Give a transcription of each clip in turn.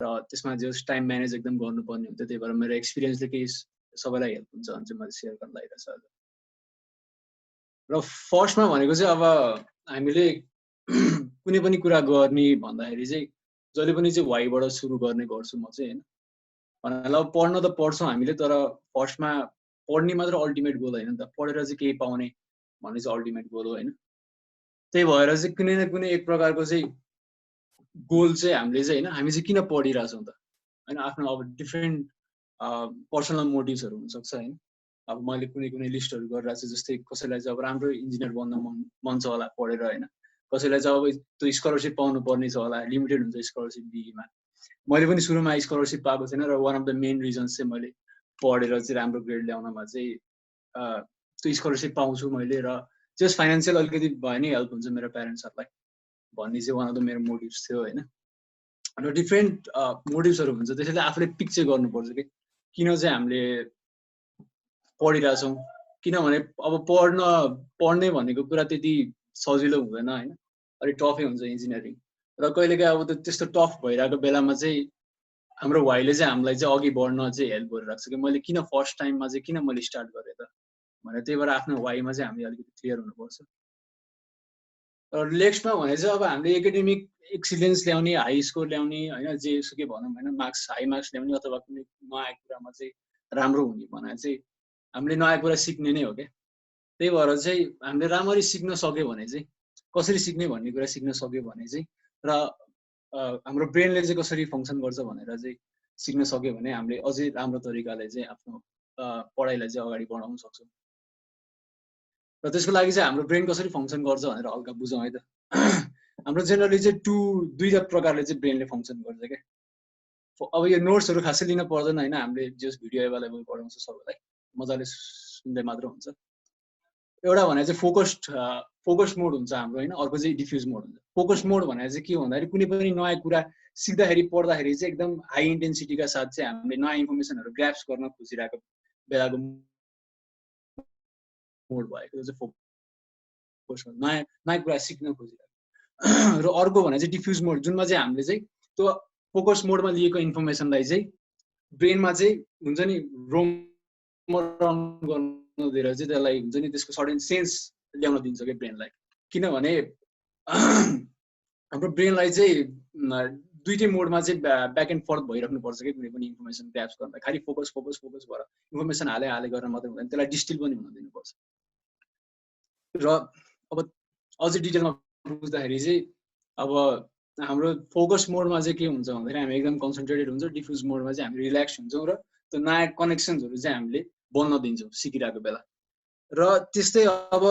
र त्यसमा just time manage एकदम गर्नुपर्ने हुन्छ। त्यही भएर मेरो एक्सपिरियन्सले केही सबैलाई हेल्प हुन्छ भने चाहिँ मैले सेयर गर्न लागिरहेको छ। र फर्स्टमा भनेको चाहिँ अब हामीले कुनै पनि कुरा गर्ने भन्दाखेरि चाहिँ जहिले पनि चाहिँ वाइबाट सुरु गर्ने गर्छु म चाहिँ हैन। भन्नाले अब पढ्न त पढ्छौँ हामीले, तर फर्स्टमा पढ्ने मात्र अल्टिमेट गोल होइन नि त, पढेर चाहिँ केही पाउने भन्ने चाहिँ अल्टिमेट गोल हो हैन। त्यही भएर चाहिँ कुनै न कुनै एक प्रकारको चाहिँ गोल चाहिँ हामीले चाहिँ हैन, हामी चाहिँ किन पढिरहेछौँ त हैन। आफ्नो अब डिफ्रेन्ट पर्सनल मोटिभ्सहरू हुनसक्छ हैन। अब मैले कुनै लिस्टहरू गरिरहेको छु, जस्तै कसैलाई चाहिँ अब राम्रो इन्जिनियर बन्न मन छ होला पढेर हैन। कसैलाई चाहिँ अब त्यो स्कलरसिप पाउनु पर्ने छ होला, लिमिटेड हुन्छ स्कलरसिप बीईमा। मैले पनि सुरुमा स्कलरसिप पाएको थिएन र one of the main reasons चाहिँ मैले पढेर चाहिँ राम्रो ग्रेड ल्याउनमा चाहिँ त्यो स्कलरसिप पाउँछु मैले, र जस्ट फाइनेन्सियल अलिकति भए नि हेल्प हुन्छ मेरो प्यारेन्ट्सहरूलाई भन्ने चाहिँ वान अफ द मेरो मोटिभ्स थियो हैन। र डिफ्रेन्ट मोटिभ्सहरू हुन्छ, त्यसैले आफूले पिक चाहिँ गर्नुपर्छ कि किन चाहिँ हामीले पढिरहेछौँ। किनभने अब पढ्ने भनेको कुरा त्यति सजिलो हुँदैन हैन, अलिक टफै हुन्छ इन्जिनियरिङ। र कहिलेकाहीँ अब त्यस्तो टफ भइरहेको बेलामा चाहिँ हाम्रो वाइले चाहिँ हामीलाई चाहिँ अघि बढ्न चाहिँ हेल्प गरिरहेको छ कि मैले किन फर्स्ट टाइममा चाहिँ किन मैले स्टार्ट गरेँ त भनेर। त्यही भएर आफ्नो वाइमा चाहिँ हामीले अलिकति क्लियर हुनुपर्छ। र नेक्स्टमा भने चाहिँ अब हामीले एकाडेमिक एक्सिलेन्स ल्याउने, हाई स्कोर ल्याउने हैन, जेसुकै भनौँ हैन, हाई मार्क्स ल्याउने अथवा कुनै नयाँ कुरामा चाहिँ राम्रो हुने भने चाहिँ हामीले नयाँ कुरा सिक्ने नै हो क्या। त्यही भएर चाहिँ हामीले राम्ररी सिक्न सक्यो भने चाहिँ, कसरी सिक्ने भन्ने कुरा सिक्न सक्यो भने चाहिँ, र हाम्रो ब्रेनले चाहिँ कसरी फङ्सन गर्छ भनेर चाहिँ सिक्न सक्यो भने हामीले अझै राम्रो तरिकाले चाहिँ आफ्नो पढाइलाई चाहिँ अगाडि बढाउन सक्छौँ। र त्यसको लागि चाहिँ हाम्रो ब्रेन कसरी फङ्सन गर्छ भनेर हल्का बुझौँ है त। हाम्रो जेनरली चाहिँ दुईटा प्रकारले चाहिँ ब्रेनले फङ्सन गर्छ क्या। अब यो नोट्सहरू खासै लिन पर्दैन हैन, हामीले जस्ट भिडियो एभाइलेबल गराउँछ सबैलाई, मजाले सुन्दै मात्र हुन्छ। एउटा भने चाहिँ फोकस्ड मोड हुन्छ हाम्रो हैन, अर्को चाहिँ डिफ्युज मोड हुन्छ। फोकस्ड मोड भनेर चाहिँ के भन्दाखेरि कुनै पनि नयाँ कुरा सिक्दाखेरि पढ्दाखेरि चाहिँ एकदम हाई इन्टेन्सिटीका साथ चाहिँ हामीले नयाँ इन्फर्मेसनहरू ग्रास्प गर्न खोजिरहेको बेलाको मोड भएको चाहिँ फोकस मोड, नयाँ कुरा सिक्न खोजिरहेको। र अर्को भने चाहिँ डिफ्युज मोड, जुनमा चाहिँ हामीले चाहिँ त्यो फोकस मोडमा लिएको इन्फर्मेसनलाई चाहिँ ब्रेनमा चाहिँ हुन्छ नि रोम गर्न दिएर चाहिँ त्यसलाई हुन्छ नि त्यसको सर्टेन सेन्स ल्याउन दिन्छ क्या ब्रेनलाई। किनभने हाम्रो ब्रेनलाई चाहिँ दुईटै मोडमा चाहिँ ब्याक एन्ड फोर्थ भइराख्नुपर्छ कि कुनै पनि इन्फर्मेसन ग्रास्प गर्दा। खालि फोकस भएर इन्फर्मेसन हाले गरेर मात्रै हुँदैन, त्यसलाई डिस्टिल पनि हुन दिनुपर्छ। र अब अझै डिटेलमा बुझ्दाखेरि चाहिँ अब हाम्रो फोकस मोडमा चाहिँ के हुन्छ भन्दाखेरि हामी एकदम कन्सन्ट्रेटेड हुन्छ, डिफ्युज मोडमा चाहिँ हामी रिल्याक्स हुन्छौँ र त्यो नयाँ कनेक्सन्सहरू चाहिँ हामीले बन्न दिन्छौँ सिकिरहेको बेला। र त्यस्तै अब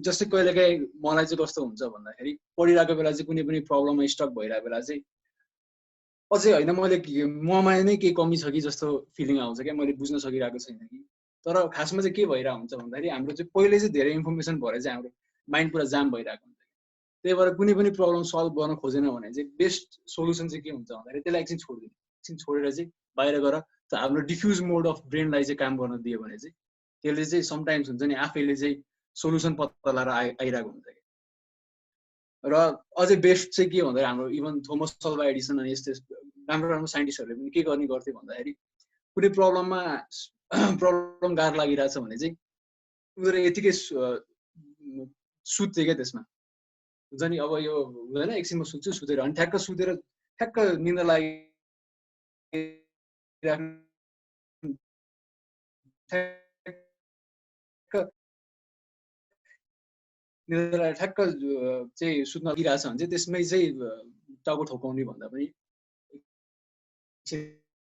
जस्तै कहिलेकाहीँ मलाई चाहिँ कस्तो हुन्छ भन्दाखेरि पढिरहेको बेला चाहिँ कुनै पनि प्रब्लममा स्टक भइरहेको बेला चाहिँ अझै होइन मैले ममा नै केही कमी छ कि जस्तो फिलिङ आउँछ क्या, मैले बुझ्न सकिरहेको छैन कि। तर खासमा चाहिँ के भइरहेको हुन्छ भन्दाखेरि हाम्रो चाहिँ पहिले चाहिँ धेरै इन्फर्मेसन भएर चाहिँ हाम्रो माइन्ड पुरा जाम भइरहेको हुन्छ। त्यही भएर कुनै पनि प्रब्लम सल्भ गर्न खोजेन भने चाहिँ बेस्ट सोल्युसन चाहिँ के हुन्छ भन्दाखेरि त्यसलाई एकछिन छोडिदिनु, एकछिन छोडेर चाहिँ बाहिर गएर हाम्रो डिफ्युज मोड अफ ब्रेनलाई चाहिँ काम गर्न दियो भने चाहिँ त्यसले चाहिँ समटाइम्स हुन्छ नि आफैले चाहिँ सोल्युसन पत्ता लगाएर आइरहेको हुन्छ। र अझै बेस्ट चाहिँ के भन्दाखेरि हाम्रो इभन थोमस अल्वा एडिसन अनि यस्तो राम्रो साइन्टिस्टहरूले पनि के गर्ने गर्थे भन्दाखेरि कुनै प्रब्लम गाह्रो लागिरहेछ भने चाहिँ उनीहरू यतिकै सुत्थे क्या त्यसमा, हुन्छ नि अब यो हुँदैन एकछिन म सुत्छु, सुतेर अनि ठ्याक्क सुतेर ठ्याक्क निन्द्रा लागि ठ्याक्क चाहिँ सुत्न लागिरहेछ भने चाहिँ त्यसमै चाहिँ टाउको ठोकाउने भन्दा पनि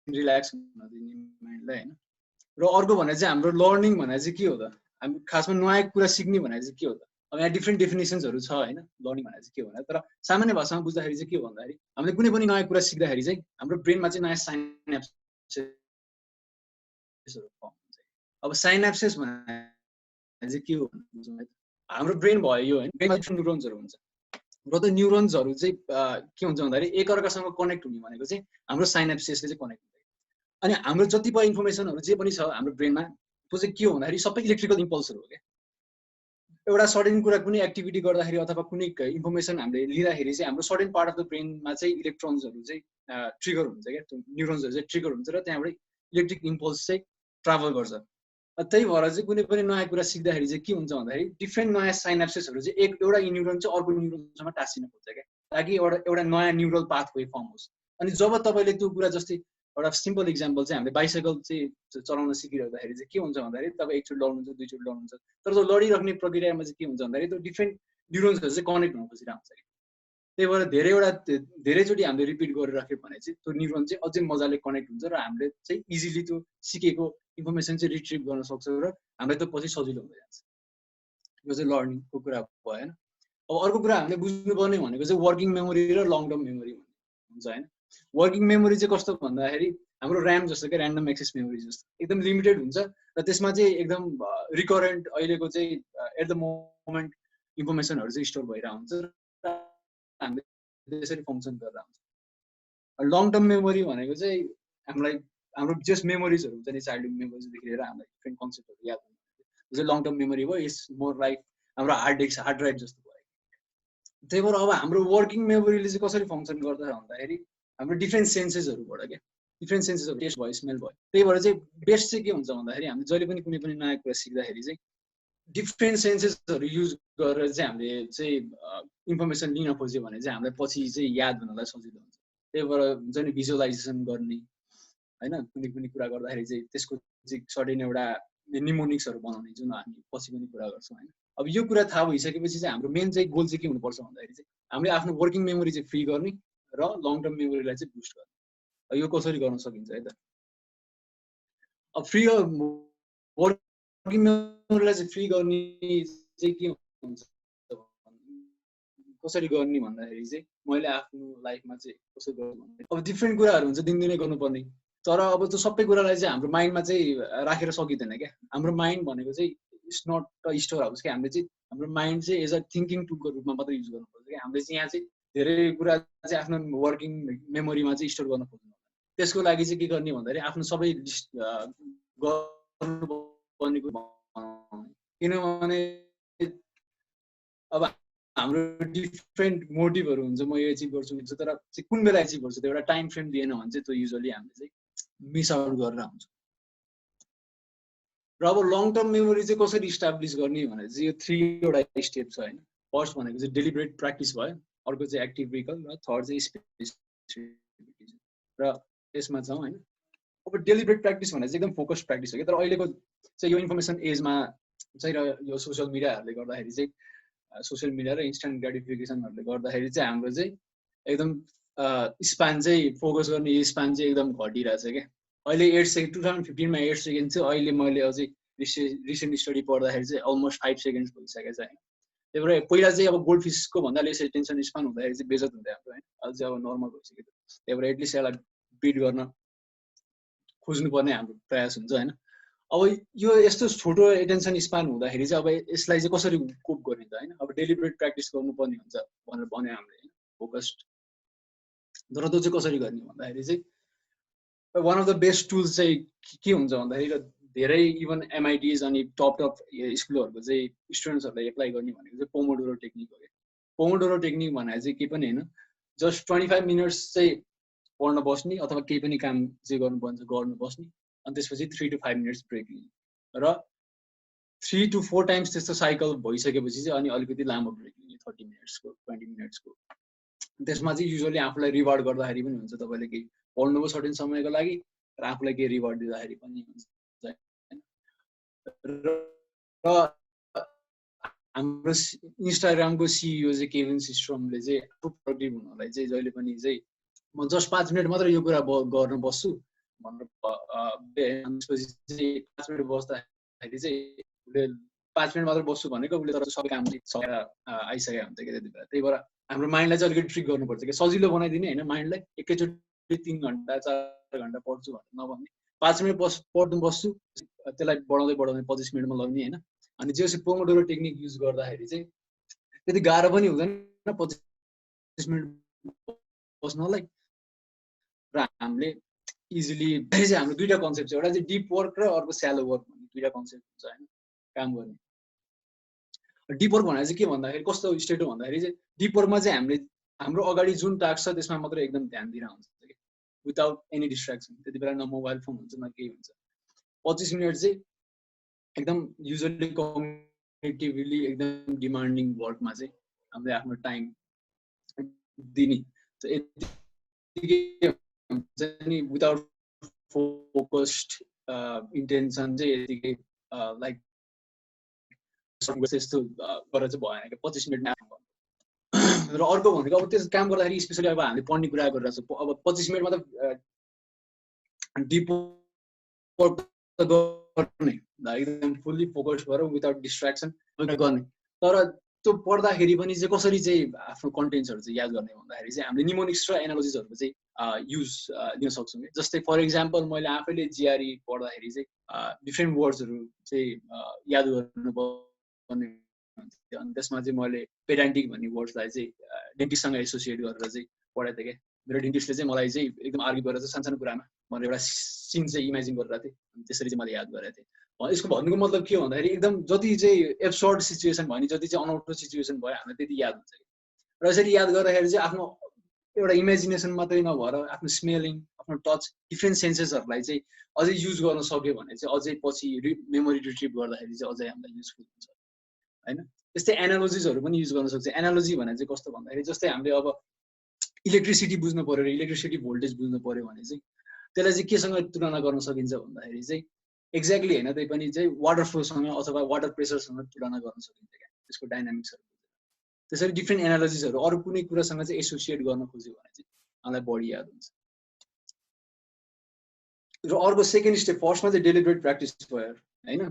रिल्याक्स हुन दिने माइन्डलाई हैन। र अर्को भने चाहिँ हाम्रो लर्निङ भने चाहिँ के हो त, हामी खासमा नयाँ कुरा सिक्ने भने चाहिँ के हो त। अब यहाँ डिफ्रेन्ट डेफिनेसन्सहरू छ हैन लर्निङ भने चाहिँ के हो भने, तर सामान्य भाषामा बुझ्दाखेरि चाहिँ के हो भन्दाखेरि हामीले कुनै पनि नयाँ कुरा सिक्दाखेरि चाहिँ हाम्रो ब्रेनमा चाहिँ नयाँ साइनाप्सेसहरू फर्म हुन्छ। अब साइनाप्सेस भने चाहिँ के हो भने हाम्रो ब्रेन भयो यो हैन, ब्रेनमा डिफ्रेन्ट न्युरोन्सहरू हुन्छ र त्यो न्युरोन्सहरू चाहिँ के हुन्छ भन्दाखेरि एकअर्कासँग कनेक्ट हुने भनेको चाहिँ हाम्रो साइनाप्सेसले चाहिँ कनेक्ट हुन्छ। अनि हाम्रो जति पनि इन्फर्मेसनहरू जे पनि छ हाम्रो ब्रेनमा त्यो चाहिँ के हो भन्दाखेरि सबै इलेक्ट्रिकल इम्पल्सहरू हो क्या। एउटा सर्टेन कुरा कुनै एक्टिभिटी गर्दाखेरि अथवा कुनै इन्फर्मेसन हामीले लिँदाखेरि चाहिँ हाम्रो सर्टेन पार्ट अफ द ब्रेनमा चाहिँ इलेक्ट्रोन्सहरू चाहिँ ट्रिगर हुन्छ क्या, त्यो न्युरोन्सहरू चाहिँ ट्रिगर हुन्छ र त्यहाँबाट इलेक्ट्रिक इम्पल्स चाहिँ ट्राभल गर्छ। त्यही भएर चाहिँ कुनै पनि नयाँ कुरा सिक्दाखेरि चाहिँ के हुन्छ भन्दाखेरि डिफ्रेन्ट नयाँ साइनाप्सेसहरू चाहिँ एउटा न्युरोन चाहिँ अर्को न्युरोनसँग टाँसिन खोज्छ क्या, ताकि एउटा नयाँ न्युरल पाथवे फर्म होस्। अनि जब तपाईँले त्यो कुरा जस्तै एउटा सिम्पल इक्जाम्पल चाहिँ हामीले बाइसाइकल चाहिँ चलाउन सिकिरहँदाखेरि चाहिँ के हुन्छ भन्दाखेरि तपाईँ एकचोटि लड्नुहुन्छ, दुईचोटि लड्नुहुन्छ, तर त्यो लडिराख्ने प्रक्रियामा चाहिँ के हुन्छ भन्दाखेरि त्यो डिफ्रेन्ट न्युरोन्सहरू चाहिँ कनेक्ट हुन खोजिरहेको हुन्छ कि। त्यही भएर धेरैचोटि हामीले रिपिट गरिराख्यो भने चाहिँ त्यो न्युरोन चाहिँ अझै मजाले कनेक्ट हुन्छ र हामीले चाहिँ इजिली त्यो सिकेको इन्फर्मेसन चाहिँ रिट्रिभ गर्न सक्छौँ र हामीलाई त्यो पछि सजिलो हुँदै जान्छ। यो चाहिँ लर्निङको कुरा भएन। अब अर्को कुरा हामीले बुझ्नुपर्ने भनेको चाहिँ वर्किङ मेमोरी र लङ टर्म मेमोरी हुन्छ होइन। वर्किङ मेमोरी चाहिँ कस्तो भन्दाखेरि हाम्रो ऱ्याम जस्तो क्या, ऱ्यान्डम एक्सेस मेमोरी जस्तो एकदम लिमिटेड हुन्छ र त्यसमा चाहिँ एकदम रिकरेन्ट अहिलेको चाहिँ एट द मोमेन्ट इन्फर्मेसनहरू चाहिँ स्टोर भइरहेको हुन्छ र हामीले त्यसरी फङ्सन गरेर हुन्छ। लङ टर्म मेमोरी भनेको चाहिँ हामीलाई हाम्रो जस्ट मेमोरिजहरू हुन्छ नि, चाइल्डहुड मेमोरिजदेखि लिएर हामीलाई डिफ्रेन्ट कन्सेप्टहरू याद हुन्छ, त्यो चाहिँ लङ टर्म मेमोरी भयो। इट्स मोर लाइक हाम्रो हार्ड ड्राइभ जस्तो भयो। त्यही भएर अब हाम्रो वर्किङ मेमोरीले चाहिँ कसरी फङ्सन गर्छ भन्दाखेरि हाम्रो डिफ्रेन्ट सेन्सेसहरूबाट क्या, डिफ्रेन्ट सेन्सेसहरू टेस्ट भयो, स्मेल भयो। त्यही भएर चाहिँ बेस्ट चाहिँ के हुन्छ भन्दाखेरि हामीले जहिले पनि कुनै पनि नयाँ कुरा सिक्दाखेरि चाहिँ डिफ्रेन्ट सेन्सेसहरू युज गरेर चाहिँ हामीले चाहिँ इन्फर्मेसन लिन खोज्यो भने चाहिँ हामीलाई पछि चाहिँ याद हुनलाई सजिलो हुन्छ। त्यही भएर हुन्छ नि भिजुअलाइजेसन गर्ने होइन, कुनै कुरा गर्दाखेरि चाहिँ त्यसको चाहिँ सर्टेन एउटा निमोनिक्सहरू बनाउने जुन हामी पछि पनि कुरा गर्छौँ होइन। अब यो कुरा थाहा भइसकेपछि चाहिँ हाम्रो मेन चाहिँ गोल चाहिँ के हुनुपर्छ भन्दाखेरि चाहिँ हामीले आफ्नो वर्किङ मेमोरी चाहिँ फ्री गर्ने र लङ टर्म मेमोरीलाई चाहिँ बुस्ट गर्ने। यो कसरी गर्न सकिन्छ है त। अब फ्री वर्किङ मेमोरीलाई चाहिँ फ्री गर्ने चाहिँ के हुन्छ, कसरी गर्ने भन्दाखेरि चाहिँ मैले आफ्नो लाइफमा चाहिँ कसरी गर्छु भन्दाखेरि अब डिफ्रेन्ट कुराहरू हुन्छ दिनदिनै गर्नुपर्ने, तर अब त्यो सबै कुरालाई चाहिँ हाम्रो माइन्डमा चाहिँ राखेर सकिँदैन क्या। हाम्रो माइन्ड भनेको चाहिँ it's not a store house क्या। हामीले चाहिँ हाम्रो माइन्ड चाहिँ एज अ थिङ्किङ टुलको रूपमा मात्रै युज गर्नुपर्छ क्या। हामीले चाहिँ यहाँ चाहिँ धेरै कुरा चाहिँ आफ्नो वर्किङ मेमोरीमा चाहिँ स्टोर गर्न खोज्नु। त्यसको लागि चाहिँ के गर्ने भन्दाखेरि आफ्नो सबै लिस्ट गर्नुपर्ने, किनभने अब हाम्रो डिफ्रेन्ट मोटिभहरू हुन्छ, म यो एचिभ गर्छु भन्छ, तर चाहिँ कुन बेला एचिभ गर्छु त्यो एउटा टाइम फ्रेम दिएन भने चाहिँ त्यो युजली हामीले चाहिँ मिस आउट गरेर हुन्छ। र अब लङ टर्म मेमोरी चाहिँ कसरी इस्टाब्लिस गर्ने भने चाहिँ यो 3वटा स्टेप छ होइन। फर्स्ट भनेको चाहिँ डेलिबरेट प्र्याक्टिस भयो, अर्को चाहिँ एक्टिभ रिकल र थर्ड चाहिँ स्पेसिफिक र यसमा छौँ होइन। अब डेलिबरेट प्र्याक्टिस भने चाहिँ एकदम फोकस प्र्याक्टिस हो कि, तर अहिलेको चाहिँ यो इन्फर्मेसन एजमा चाहिँ र यो सोसियल मिडियाहरूले गर्दाखेरि चाहिँ सोसियल मिडिया र इन्स्ट्यान्ट ग्रेटिफिकेसनहरूले गर्दाखेरि चाहिँ हाम्रो चाहिँ एकदम स्पान चाहिँ फोकस गर्ने स्पान चाहिँ एकदम घटिरहेछ क्या। अहिले 8 सेकेन्ड 2015मा 8 सेकेन्ड थियो, अहिले मैले अझै रिसेन्ट स्टडी पढ्दाखेरि चाहिँ अलमोस्ट 5 सेकेन्ड्स भइसकेको छ होइन। त्यही भएर पहिला चाहिँ अब गोल्ड फिसको भन्दा यसरी टेन्सन स्पान हुँदाखेरि चाहिँ बेजत हुँदै आएको होइन, अझै अब नर्मल भइसक्यो। त्यही भएर एटलिस्ट यसलाई बिट गर्न खोज्नुपर्ने हाम्रो प्रयास हुन्छ होइन। अब यो यस्तो छोटो एटेन्सन स्पान हुँदाखेरि चाहिँ अब यसलाई चाहिँ कसरी कोप गर्ने त होइन। अब डेलिबरेट प्र्याक्टिस गर्नुपर्ने हुन्छ भनेर भन्यो हामीले होइन, फोकस्ड। तर त्यो चाहिँ कसरी गर्ने भन्दाखेरि चाहिँ one of the best tools चाहिँ के हुन्छ भन्दाखेरि धेरै इभन MITs अनि टप स्कुलहरूको चाहिँ स्टुडेन्ट्सहरूलाई एप्लाई गर्ने भनेको चाहिँ पोमोडोरो टेक्निक हो क्या। पोमोडोरो टेक्निक भनेर चाहिँ केही पनि होइन, जस्ट 25 मिनट्स चाहिँ पढ्न बस्ने अथवा केही पनि काम चाहिँ गर्नुपर्छ गर्नु बस्ने, अनि त्यसपछि 3 to 5 मिनट्स ब्रेक लिने र 3 to 4 टाइम्स त्यस्तो साइकल भइसकेपछि चाहिँ अनि अलिकति लामो ब्रेक लिने 30 मिनट्सको 20 मिनट्सको। त्यसमा चाहिँ युजली आफूलाई रिवार्ड गर्दाखेरि पनि हुन्छ, तपाईँले केही पढ्नुको सर्टेन समयको लागि र आफूलाई केही रिवार्ड दिँदाखेरि पनि हुन्छ। र हाम्रो इन्स्टाग्रामको CEO चाहिँ केभिन सिस्ट्रमले चाहिँ प्रोडक्टिभ हुनलाई चाहिँ जहिले पनि चाहिँ म जस्ट 5 मिनट मात्र यो कुरा गर्न बस्छु भनेर त्यसपछि चाहिँ 5 मिनट बस्दाखेरि चाहिँ उसले 5 मिनट मात्र बस्छु भनेको उसले तर सबै काम सकेर आइसकेको हुन्छ कि त्यति बेला। त्यही भएर हाम्रो माइन्डलाई चाहिँ अलिकति ट्रिक गर्नुपर्छ कि सजिलो बनाइदिने होइन, माइन्डलाई एकैचोटि 3 घन्टा 4 घन्टा पढ्छु भनेर नभन्ने, 5 मिनट पढ्नु बस्छु, त्यसलाई बढाउँदै 25 मिनटमा लग्ने होइन। अनि जे पोमोडोरो टेक्निक युज गर्दाखेरि चाहिँ त्यति गाह्रो पनि हुँदैन 25 मिनट बस्नलाई। र हामीले इजिली चाहिँ हाम्रो दुईवटा कन्सेप्ट छ, एउटा चाहिँ डिप वर्क र अर्को स्यालो वर्क भन्ने दुईवटा कन्सेप्ट हुन्छ होइन काम गर्ने। डिप वर्क भनेर चाहिँ के भन्दाखेरि कस्तो स्टेट हो भन्दाखेरि चाहिँ डिप वर्कमा चाहिँ हामीले हाम्रो अगाडि जुन टास्क छ त्यसमा मात्र एकदम ध्यान दिएर हुन्छ कि विदाउट एनी डिस्ट्र्याक्सन। त्यति बेला न मोबाइल फोन हुन्छ न केही हुन्छ। 25 मिनट चाहिँ एकदम युजली कम्पिटिभली एकदम डिमान्डिङ वर्कमा चाहिँ हामीले आफ्नो टाइम दिने यतिकै हुन्छ नि विदाउट फोकस्ड इन्टेन्सन चाहिँ यतिकै लाइक त्यस्तो गरेर चाहिँ भएन क्या 25 मिनटमा आफ्नो गर्नु। र अर्को भनेको अब त्यस काम गर्दाखेरि स्पेसली अब हामीले पढ्ने कुरा गरिरहेको छ अब 25 मिनटमा त डिप गर्ने एकदम फुल्ली फोकस गरेर विदाउट डिस्ट्र्याक्सन गर्ने। तर त्यो पढ्दाखेरि पनि चाहिँ कसरी चाहिँ आफ्नो कन्टेन्ट्सहरू चाहिँ याद गर्ने भन्दाखेरि चाहिँ हामीले निमोनिक्स र एनालोजिसहरूको चाहिँ युज लिन सक्छौँ। जस्तै फर इक्जाम्पल मैले आफैले जिआरई पढ्दाखेरि चाहिँ डिफ्रेन्ट वर्ड्सहरू चाहिँ याद गर्नुपर्ने हुन्थ्यो। अनि त्यसमा चाहिँ मैले पेडान्टिक भन्ने वर्ड्सलाई चाहिँ डेन्टिस्टसँग एसोसिएट गरेर चाहिँ पढाएको थिएँ क्या। मेरो डेन्टिस्टले चाहिँ मलाई चाहिँ एकदम आर्ग्यु गरेर चाहिँ सानो कुरामा मैले एउटा सिन चाहिँ इमेजिन गरिरहेको थिएँ। अनि त्यसरी चाहिँ मैले याद गरेको थिएँ। यसको भन्नुको मतलब के भन्दाखेरि एकदम जति चाहिँ एब्सर्ड सिचुएसन भयो नि जति चाहिँ अनआउटो सिचुएसन भयो हामीलाई त्यति याद हुन्छ कि। र यसरी याद गर्दाखेरि चाहिँ आफ्नो एउटा इमेजिनेसन मात्रै नभएर आफ्नो स्मेलिङ आफ्नो टच डिफ्रेन्ट सेन्सेसहरूलाई चाहिँ अझै युज गर्न सक्यो भने चाहिँ अझै पछि मेमोरी रिट्रिभ गर्दाखेरि चाहिँ अझै हामीलाई युजफुल हुन्छ होइन। त्यस्तै एनालोजिसहरू पनि युज गर्न सक्छ। एनालोजी भने चाहिँ कस्तो भन्दाखेरि जस्तै हामीले अब इलेक्ट्रिसिटी बुझ्नु पऱ्यो र इलेक्ट्रिसिटी भोल्टेज बुझ्नु पऱ्यो भने चाहिँ त्यसलाई चाहिँ केसँग तुलना गर्न सकिन्छ भन्दाखेरि चाहिँ एक्ज्याक्टली होइन त्यही पनि चाहिँ वाटर फ्लोसँग अथवा वाटर प्रेसरसँग तुलना गर्न सकिन्छ क्या त्यसको डाइनामिक्सहरू। त्यसरी डिफ्रेन्ट एनालोजिसहरू अरू कुनै कुरासँग चाहिँ एसोसिएट गर्न खोज्यो भने चाहिँ हामीलाई बढी याद हुन्छ। र अर्को सेकेन्ड स्टेप फर्स्टमा चाहिँ डेलिब्रेट प्र्याक्टिस भयो होइन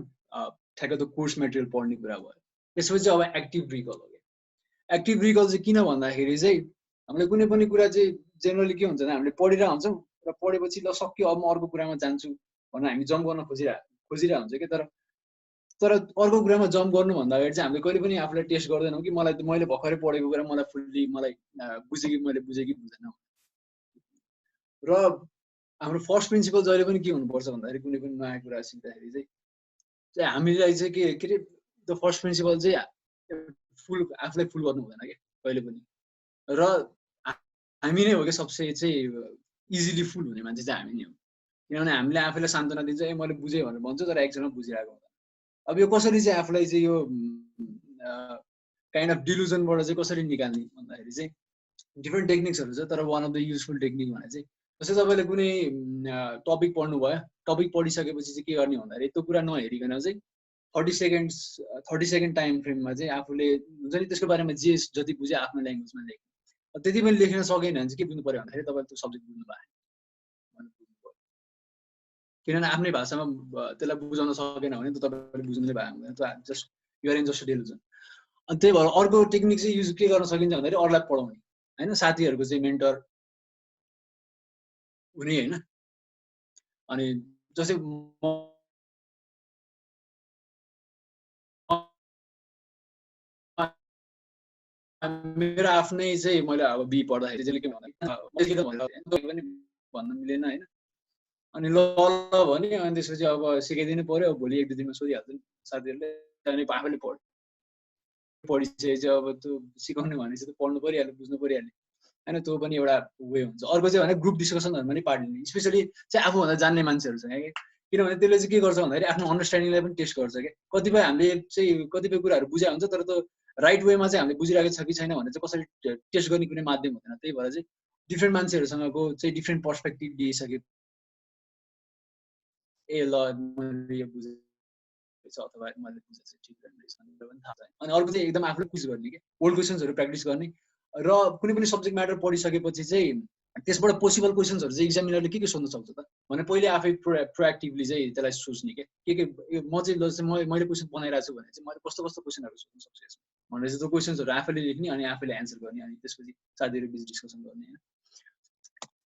ठ्याक्क त कोर्स मेटेरियल पढ्ने कुरा भयो। त्यसपछि अब एक्टिभ रिकल हो क्या। एक्टिभ रिकल चाहिँ किन भन्दाखेरि चाहिँ हामीले कुनै पनि कुरा चाहिँ जेनरली के हुन्छ भने हामीले पढिरहेको हुन्छौँ र पढेपछि ल सक्यो अब म अर्को कुरामा जान्छु भनेर हामी जम्प गर्न खोजिरहेको हुन्छ कि। तर अर्को कुरामा जम्प गर्नु भन्दाखेरि चाहिँ हामीले कहिले पनि आफूलाई टेस्ट गर्दैनौँ कि मैले भर्खरै पढेको कुरा मलाई फुल्ली मलाई बुझेँ कि बुझेन। र हाम्रो फर्स्ट प्रिन्सिपल जहिले पनि के हुनुपर्छ भन्दाखेरि कुनै पनि नयाँ कुरा सिक्दाखेरि चाहिँ हामीलाई चाहिँ के अरे द फर्स्ट प्रिन्सिपल चाहिँ आफूलाई फुल गर्नु हुँदैन क्या कहिले पनि। र हामी नै हो कि सबसे चाहिँ इजिली फुल हुने मान्छे चाहिँ हामी नै हो। किनभने हामीले आफूलाई सान्त्वना दिन्छ ए मैले बुझेँ भनेर भन्छ तर एकजना बुझिरहेको हुँदैन। अब यो कसरी चाहिँ आफूलाई चाहिँ यो काइन्ड अफ डिलुजनबाट चाहिँ कसरी निकाल्ने भन्दाखेरि चाहिँ डिफ्रेन्ट टेक्निक्सहरू छ। तर one of the useful technique भने चाहिँ जस्तै तपाईँले कुनै टपिक पढ्नु भयो टपिक पढिसकेपछि चाहिँ के गर्ने भन्दाखेरि त्यो कुरा नहेरिकन चाहिँ 30 सेकेन्ड टाइम फ्रेममा चाहिँ आफूले हुन्छ नि त्यसको बारेमा जे जति बुझे आफ्नो ल्याङ्ग्वेजमा लेख्नु। त्यति पनि लेख्न सकेन भने चाहिँ के बुझ्नु पऱ्यो भन्दाखेरि तपाईँले त्यो सब्जेक्ट बुझ्नु भएन। किनभने आफ्नै भाषामा त्यसलाई बुझाउन सकेन भने त तपाईँले बुझ्नै भए हुँदैन। त्यो जस्ट युआर इन जस्ट डेलुजन। अनि त्यही भएर अर्को टेक्निक चाहिँ युज के गर्न सकिन्छ भन्दाखेरि अरूलाई पढाउने होइन साथीहरूको चाहिँ मेन्टर हुने होइन। अनि जस्तै मेरो आफ्नै चाहिँ मैले अब बी पढ्दाखेरि चाहिँ के भन्दा भन्न मिलेन होइन। अनि ल भने अनि त्यसपछि अब सिकाइदिनु पऱ्यो। भोलि 1-2 दिनमा सोधिहाल्छ नि साथीहरूले। अनि आफैले पढिसकेपछि अब त्यो सिकाउने भनेपछि त पढ्नु परिहाल्यो बुझ्नु परिहाल्यो होइन। त्यो पनि एउटा वे हुन्छ। अर्को चाहिँ भने ग्रुप डिस्कसनहरूमा नि पार्ट लिने स्पेसली चाहिँ आफूभन्दा जान्ने मान्छेहरूसँग क्या। किनभने त्यसले चाहिँ के गर्छ भन्दाखेरि आफ्नो अन्डरस्ट्यान्डिङलाई पनि टेस्ट गर्छ क्या। कतिपय हामीले चाहिँ कतिपय कुराहरू बुझा हुन्छ तर त्यो राइट वेमा चाहिँ हामीले बुझिरहेको छ कि छैन भनेर चाहिँ कसरी टेस्ट गर्ने कुनै माध्यम हुँदैन। त्यही भएर चाहिँ डिफ्रेन्ट मान्छेहरूसँगको चाहिँ डिफ्रेन्ट पर्सपेक्टिभ लिइसके ए ल मैले यो बुझेछ अथवा मैले बुझेछ ठिक रहेछ भनेर पनि थाहा छैन। अनि अर्को चाहिँ एकदम आफूले क्विज गर्ने क्या ओल्ड क्वेसन्सहरू प्र्याक्टिस गर्ने। र कुनै पनि सब्जेक्ट म्याटर पढिसकेपछि चाहिँ त्यसबाट पोसिबल क्वेसन्सहरू चाहिँ इक्जामिनरले के सोध्न सक्छ त भने पहिले आफै प्रोएक्टिभली चाहिँ त्यसलाई सोच्ने के म चाहिँ मैले क्वेसन बनाइरहेको छु भने चाहिँ मैले कस्तो क्वेसनहरू सोध्न सक्छु यसमा भनेर चाहिँ त्यो क्वेसन्सहरू आफैले लेख्ने अनि आफैले एन्सर गर्ने अनि त्यसपछि साथीहरू बिच डिस्कसन गर्ने होइन।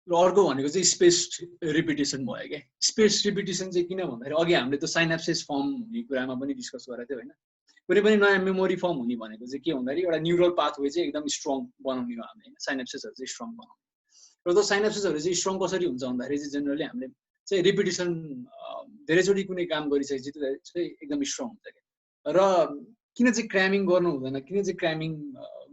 र अर्को भनेको चाहिँ स्पेस्ड रिपिटेसन भयो क्या। स्पेस्ड रिपिटेसन चाहिँ किन भन्दाखेरि अघि हामीले त्यो साइनाप्सिस फर्म हुने कुरामा पनि डिस्कस गरेको थियो होइन। कुनै पनि नयाँ मेमोरी फर्म हुने भनेको चाहिँ के भन्दाखेरि एउटा न्युरल पाथवे चाहिँ एकदम स्ट्रङ बनाउने हो हामीले होइन। साइनाप्सिसहरू चाहिँ स्ट्रङ बनाउने र त्यो साइनाप्सिसहरू चाहिँ स्ट्रङ कसरी हुन्छ भन्दाखेरि चाहिँ जेनरली हामीले चाहिँ रिपिटेसन धेरैचोटि कुनै काम गरिसकेपछि त्यो चाहिँ एकदम स्ट्रङ हुन्छ क्या। र किन चाहिँ क्रामिङ गर्नु हुँदैन किन चाहिँ क्रामिङ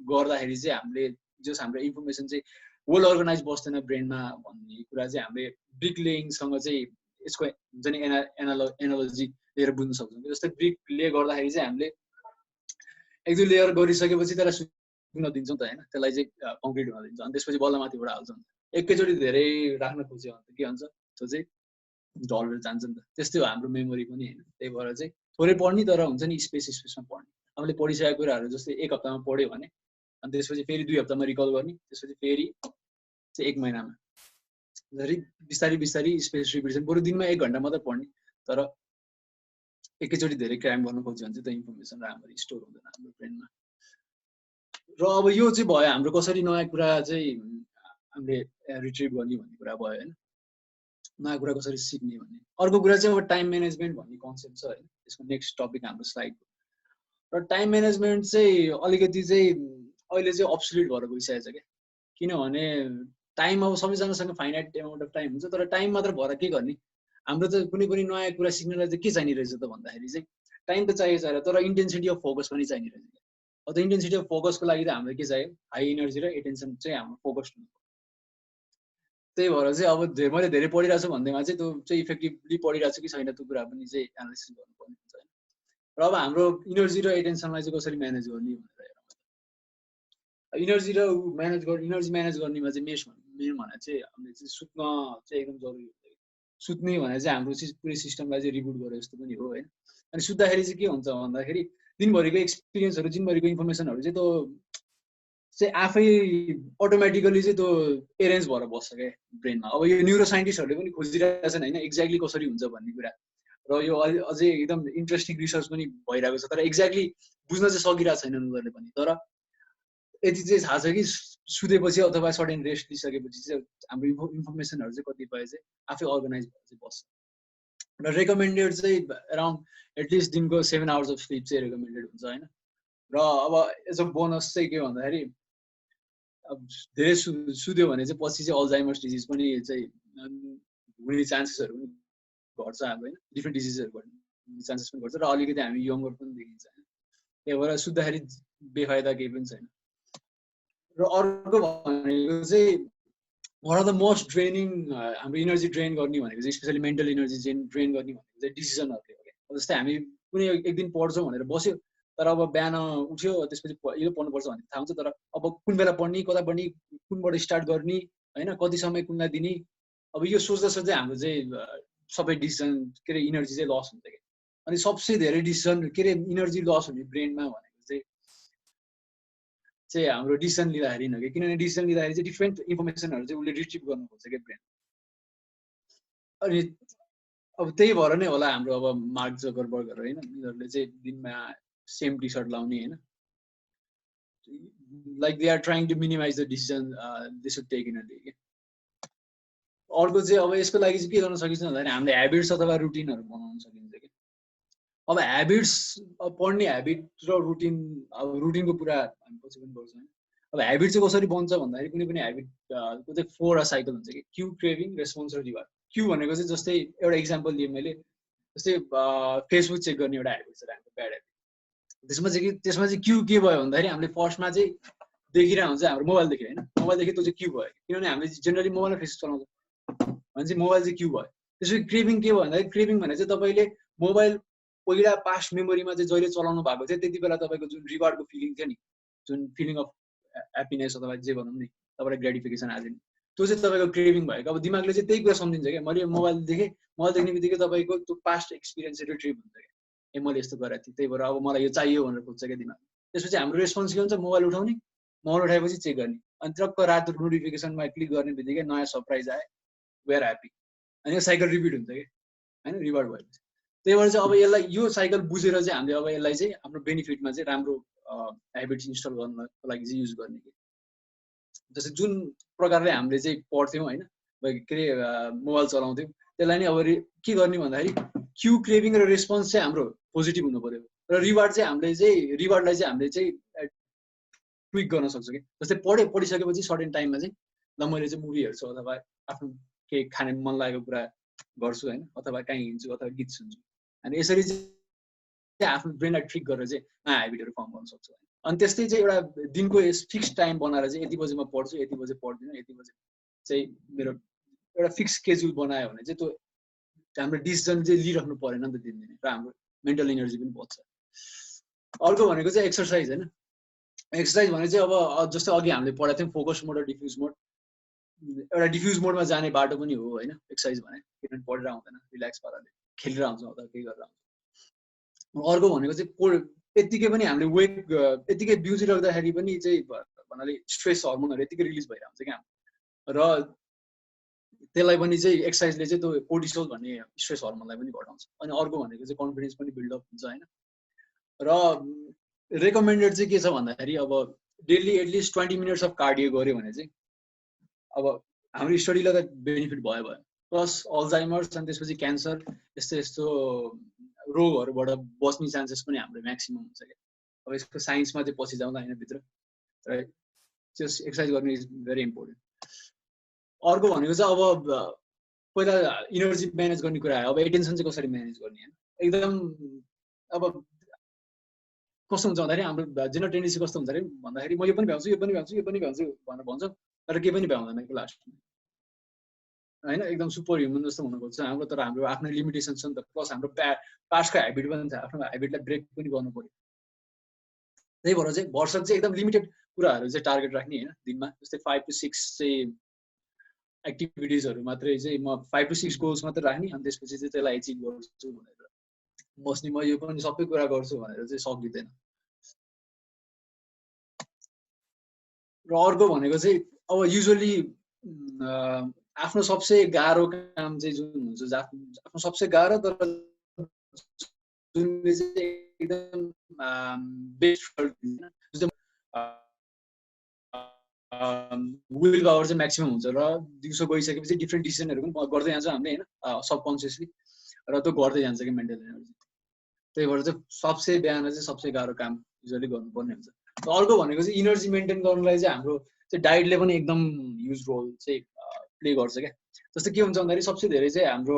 गर्दाखेरि चाहिँ हामीले जस हाम्रो इन्फर्मेसन चाहिँ वेल अर्गनाइज बस्दैन ब्रेनमा भन्ने कुरा चाहिँ हामीले ब्रिक लेइङसँग चाहिँ यसको हुन्छ नि एनालोजी लिएर बुझ्न सक्छौँ। जस्तै ब्रिक ले गर्दाखेरि चाहिँ हामीले एक दुई लेयर गरिसकेपछि त्यसलाई सुक्न दिन्छौँ त होइन, त्यसलाई चाहिँ कङ्क्रिट हुन दिन्छौँ, अनि त्यसपछि बल्ल माथिबाट हाल्छौँ। एकैचोटि धेरै राख्न खोज्यो भने के हुन्छ, त्यो चाहिँ ढलेर जान्छ नि त। त्यस्तै हो हाम्रो मेमोरी पनि होइन। त्यही भएर चाहिँ थोरै पढ्ने तर हुन्छ नि स्पेसमा पढ्ने। हामीले पढिसकेको कुराहरू जस्तै 1 हप्तामा पढ्यो भने अनि त्यसपछि फेरि 2 हप्तामा रिकल गर्ने, त्यसपछि फेरि चाहिँ 1 महिनामा बिस्तारै बिस्तारै स्पेस रिपिटेसन। बरु दिनमा 1 घन्टा मात्रै पढ्ने, तर एकैचोटि धेरै क्राइम गर्न खोज्यो भने चाहिँ त्यो इन्फर्मेसन राम्ररी स्टोर हुँदैन हाम्रो ब्रेनमा। र अब यो चाहिँ भयो हाम्रो कसरी नयाँ कुरा चाहिँ हामीले रिट्रिभ गर्ने भन्ने कुरा भयो होइन, नयाँ कुरा कसरी सिक्ने भन्ने। अर्को कुरा चाहिँ अब टाइम म्यानेजमेन्ट भन्ने कन्सेप्ट छ होइन, यसको नेक्स्ट टपिक हाम्रो स्लाइडको। र टाइम म्यानेजमेन्ट चाहिँ अलिकति चाहिँ अहिले चाहिँ अब्सोल्युट भएर गइसकेको छ क्या। किनभने टाइम अब सबैजनासँग फाइनाइट एमाउन्ट अफ टाइम हुन्छ, तर टाइम मात्र भएर के गर्ने। हाम्रो त कुनै पनि नयाँ कुरा सिक्नलाई चाहिँ के चाहिने रहेछ त भन्दाखेरि चाहिँ टाइम त चाहिएको छैन, तर इन्टेन्सिटी अफ फोकस पनि चाहिने रहेछ। अब त्यो इन्टेन्सिटी अफ फोकसको लागि त हामीलाई के चाहियो, हाई इनर्जी र एटेन्सन चाहिँ हाम्रो फोकस्ड हुनु। त्यही भएर चाहिँ अब मैले धेरै पढिरहेको छु भन्दैमा चाहिँ त्यो चाहिँ इफेक्टिभली पढिरहेको छु कि छैन त्यो कुरा पनि चाहिँ एनालाइसिस गर्नुपर्ने हुन्छ होइन। र अब हाम्रो इनर्जी र एटेन्सनलाई चाहिँ कसरी म्यानेज गर्ने भनेर इनर्जी म्यानेज गर्नेमा चाहिँ मेन भने चाहिँ हामीले चाहिँ सुत्न चाहिँ एकदम जरुरी हुन्छ। सुत्ने भने चाहिँ हाम्रो पुरै सिस्टमलाई चाहिँ रिबुट गरे जस्तो पनि हो होइन। अनि सुत्दाखेरि चाहिँ के हुन्छ भन्दाखेरि दिनभरिको एक्सपिरियन्सहरू, दिनभरिको इन्फर्मेसनहरू चाहिँ त्यो चाहिँ आफै अटोमेटिकली चाहिँ त्यो एरेन्ज भएर बस्छ क्या ब्रेनमा। अब यो न्युरो साइन्टिस्टहरूले पनि खोजिरहेछन् होइन एक्ज्याक्टली कसरी हुन्छ भन्ने कुरा। र यो अझै एकदम इन्ट्रेस्टिङ रिसर्च पनि भइरहेको छ, तर एक्ज्याक्टली बुझ्न चाहिँ सकिरहेको छैनन् उनीहरूले पनि। तर यति चाहिँ थाहा छ कि सुतेपछि अथवा सडन रेस्ट लिइसकेपछि चाहिँ हाम्रो इन्फर्मेसनहरू चाहिँ कतिपय चाहिँ आफै अर्गनाइज भएर चाहिँ बस्छ। र रेकमेन्डेड चाहिँ एराउन्ड एटलिस्ट दिनको 7 आवर्स अफ स्लिप चाहिँ रेकमेन्डेड हुन्छ होइन। र अब एज अ बोनस चाहिँ के भन्दाखेरि अब धेरै सुत्यो भने चाहिँ पछि चाहिँ अल्जाइमर्स डिजिज पनि चाहिँ हुने चान्सेसहरू पनि घट्छ हाम्रो होइन, डिफ्रेन्ट डिजिजहरू घट्ने चान्सेस पनि घट्छ र अलिकति हामी यङ्गर पनि देखिन्छ होइन। त्यही भएर सुत्दाखेरि बेफाइदा केही पनि छैन। र अर्को भनेको चाहिँ one of the most draining हाम्रो इनर्जी ड्रेन गर्ने भनेको चाहिँ स्पेसली मेन्टल इनर्जी ड्रेन गर्ने भनेको चाहिँ डिसिजनहरूले हो क्या। जस्तै हामी कुनै एक दिन पढ्छौँ भनेर बस्यो, तर अब बिहान उठ्यो त्यसपछि यो पढ्नुपर्छ भन्ने थाहा हुन्छ, तर अब कुन बेला पढ्ने, कता पढ्ने, कुनबाट स्टार्ट गर्ने होइन, कति समय कुनलाई दिने, अब यो सोच्दा सोच्दै हाम्रो चाहिँ सबै डिसिजन के अरे इनर्जी चाहिँ लस हुन्छ क्या। अनि सबसे धेरै डिसिजन के अरे इनर्जी लस हुने ब्रेनमा भनेको चाहिँ हाम्रो डिसिजन लिँदाखेरि हो कि। किनभने डिसिजन लिँदाखेरि चाहिँ डिफ्रेन्ट इन्फर्मेसनहरू चाहिँ उसले रिट्रिभ गर्नु खोज्छ क्या ब्रेन। अनि अब त्यही भएर नै होला हाम्रो अब मार्क जकरबर्गहरू होइन, यिनीहरूले चाहिँ दिनमा सेम टी सर्ट लाउने होइन, like they are trying to minimise the decision they should take in a day के। अर्को चाहिँ अब यसको लागि चाहिँ के गर्न सकिन्छ भन्दाखेरि हामीले ह्याबिट्स अथवा रुटिनहरू बनाउन सकिन्छ कि। अब ह्याबिट्स पढ्ने ह्याबिट र रुटिन, अब रुटिनको कुरा हामी पछि पनि गर्छौँ। अब ह्याबिट चाहिँ कसरी बन्छ भन्दाखेरि कुनै पनि ह्याबिटको चाहिँ 4 साइकल हुन्छ कि, क्यु, क्रेभिङ, रेस्पोन्स र रिवार्ड। क्यु भनेको चाहिँ जस्तै एउटा इक्जाम्पल दिएँ मैले, जस्तै फेसबुक चेक गर्ने एउटा ह्याबिट छ हाम्रो ब्याड ह्याबिट। त्यसमा चाहिँ क्यु के भयो भन्दाखेरि हामीले फर्स्टमा चाहिँ देखिरहेको हुन्छ हाम्रो मोबाइल देख्यो होइन, मोबाइल देख्यो त्यो चाहिँ क्यु भयो। किनभने हामीले जेनरली मोबाइलमा फेसबुक चलाउँछौँ भने चाहिँ मोबाइल चाहिँ क्यु भयो। त्यसपछि क्रेभिङ के भयो भन्दाखेरि क्रेभिङ भने चाहिँ तपाईँले मोबाइल पहिला पास्ट मेमोरीमा चाहिँ जहिले चलाउनु भएको थियो त्यति बेला तपाईँको जुन रिवार्डको फिलिङ थियो नि, जुन फिलिङ अफ ह्याप्पिनेस अथवा जे भनौँ नि, तपाईँलाई ग्रेटिफिकेसन आज नि, त्यो चाहिँ तपाईँको क्रेभिङ भएको। अब दिमागले चाहिँ त्यही कुरा सम्झिन्छ क्या, मैले मोबाइल देखेँ, मोबाइल देख्ने बित्तिकै तपाईँको त्यो पास्ट एक्सपिरियन्स रिट्रिभ हुन्छ क्या, ए मैले यस्तो गरेको थिएँ त्यही भएर अब मलाई यो चाहियो भनेर खोज्छ क्या दिमाग। त्यसपछि हाम्रो रेस्पोन्स के हुन्छ, मोबाइल उठाउने, मोबाइल उठाएपछि चेक गर्ने, अनि टक्क रातो नोटिफिकेसनमा क्लिक गर्ने बित्तिकै नयाँ सरप्राइज आयो, वी आर ह्याप्पी, अनि यो साइकल रिपिट हुन्छ कि होइन, रिवार्ड भएपछि। त्यही भएर चाहिँ अब यसलाई यो साइकल बुझेर चाहिँ हामीले अब यसलाई चाहिँ हाम्रो बेनिफिटमा चाहिँ राम्रो ह्याबिट्स इन्स्टल गर्नको लागि चाहिँ युज गर्ने कि। जस्तै जुन प्रकारले हामीले चाहिँ पढ्थ्यौँ होइन, के अरे मोबाइल चलाउँथ्यौँ, त्यसलाई नै अब के गर्ने भन्दाखेरि क्यु, क्रेभिङ र रेस्पोन्स चाहिँ हाम्रो पोजिटिभ हुनु पर्यो, र रिवार्ड चाहिँ रिवार्डलाई चाहिँ हामीले चाहिँ ट्विक गर्न सक्छौँ कि। जस्तै पढिसकेपछि सर्टेन टाइममा चाहिँ ल मैले चाहिँ मुभी हेर्छु अथवा आफ्नो केही खाने मन लागेको कुरा गर्छु होइन, अथवा काहीँ हिँड्छु अथवा गीत सुन्छु, अनि यसरी चाहिँ आफ्नो ब्रेनलाई ट्रिक गरेर चाहिँ नयाँ ह्याबिटहरू फर्म गर्न सक्छौँ। अनि त्यस्तै चाहिँ एउटा दिनको फिक्स टाइम बनाएर चाहिँ यति बजे म पढ्छु, यति बजे पढ्दिनँ, यति बजे चाहिँ मेरो एउटा फिक्स स्केड्युल बनायो भने चाहिँ त्यो हाम्रो डिसिजन चाहिँ लिइराख्नु परेन नि त दिनदिनै, र हाम्रो मेन्टल एनर्जी पनि बच्छ। अर्को भनेको चाहिँ एक्सर्साइज होइन। एक्सर्साइज भने चाहिँ अब जस्तै अघि हामीले पढाएको थियौँ फोकस मोड र डिफ्युज मोड, एउटा डिफ्युज मोडमा जाने बाटो पनि हो होइन एक्सर्साइज भने, किनभने पढेर आउँदैन, रिल्याक्स पाराले खेलेर आउँछ अथवा केही गरेर आउँछ। अर्को भनेको चाहिँ यत्तिकै पनि हामीले वेट यत्तिकै बिउजी राख्दाखेरि पनि चाहिँ भन्नाले स्ट्रेस हर्मोनहरू यत्तिकै रिलिज भइरहन्छ क्या, र त्यसलाई पनि चाहिँ एक्सर्साइजले चाहिँ त्यो कोर्टिसोल भन्ने स्ट्रेस हर्मोनलाई पनि घटाउँछ। अनि अर्को भनेको चाहिँ कन्फिडेन्स पनि बिल्डअप हुन्छ होइन। र रेकमेन्डेड चाहिँ के छ भन्दाखेरि अब daily at least 20 minutes of cardio गऱ्यो भने चाहिँ अब हाम्रो स्टडीलाई त बेनिफिट भयो, प्लस अल्जाइमर्स अनि त्यसपछि क्यान्सर यस्तो यस्तो रोगहरूबाट बच्ने चान्सेस पनि हाम्रो म्याक्सिमम हुन्छ क्या। अब यसको साइन्समा चाहिँ पछि जाउँदा होइन भित्र, र जस्ट एक्सर्साइज गर्ने इज भेरी इम्पोर्टेन्ट। अर्को भनेको चाहिँ अब पहिला इनर्जी म्यानेज गर्ने कुरा आयो, अब एटेन्सन चाहिँ कसरी म्यानेज गर्ने होइन। एकदम अब कस्तो हुन्छ भन्दाखेरि हाम्रो जेनरल टेन्डेन्सी कस्तो हुन्छ अरे भन्दाखेरि म यो पनि भ्याउँछु, यो पनि भ्याउँछु, यो पनि भ्याउँछु भनेर भन्छ, तर केही पनि भ्याउँदैन कि लास्टमा होइन। एकदम सुपर ह्युमन जस्तो हुन खोज्छ हाम्रो, तर हाम्रो आफ्नो लिमिटेसन छ नि त, प्लस हाम्रो पास्टको हेबिट पनि छ, आफ्नो हेबिटलाई ब्रेक पनि गर्नु पर्यो। त्यही भएर चाहिँ भर्सक चाहिँ एकदम लिमिटेड कुराहरू चाहिँ टार्गेट राख्ने होइन दिनमा, जस्तै 5 to 6 चाहिँ एक्टिभिटिजहरू मात्रै चाहिँ म 5 to 6 गोल्स मात्रै राख्ने, अनि त्यसपछि चाहिँ त्यसलाई एचिभ गर्छु भनेर बस्ने, म यो पनि सबै कुरा गर्छु भनेर चाहिँ सकिँदैन। र अर्को भनेको चाहिँ अब युजुअली आफ्नो सबसे गाह्रो काम चाहिँ जुन हुन्छ, आफ्नो सबसे गाह्रो तर जुनले चाहिँ एकदम बेस्ट विल पावर चाहिँ म्याक्सिमम हुन्छ, र दिउँसो गइसकेपछि डिफ्रेन्ट डिसिजनहरू पनि गर्दै जान्छ हामीले होइन सबकन्सियसली, र त्यो गर्दै जान्छ कि मेन्टल एनर्जी। त्यही भएर चाहिँ सबसे बिहान चाहिँ सबसे गाह्रो काम युजुअली गर्नुपर्ने हुन्छ। अर्को भनेको चाहिँ इनर्जी मेन्टेन गर्नलाई चाहिँ हाम्रो चाहिँ डाइटले पनि एकदम ह्युज रोल चाहिँ प्ले गर्छ क्या। जस्तै के हुन्छ भन्दाखेरि सबसे धेरै चाहिँ हाम्रो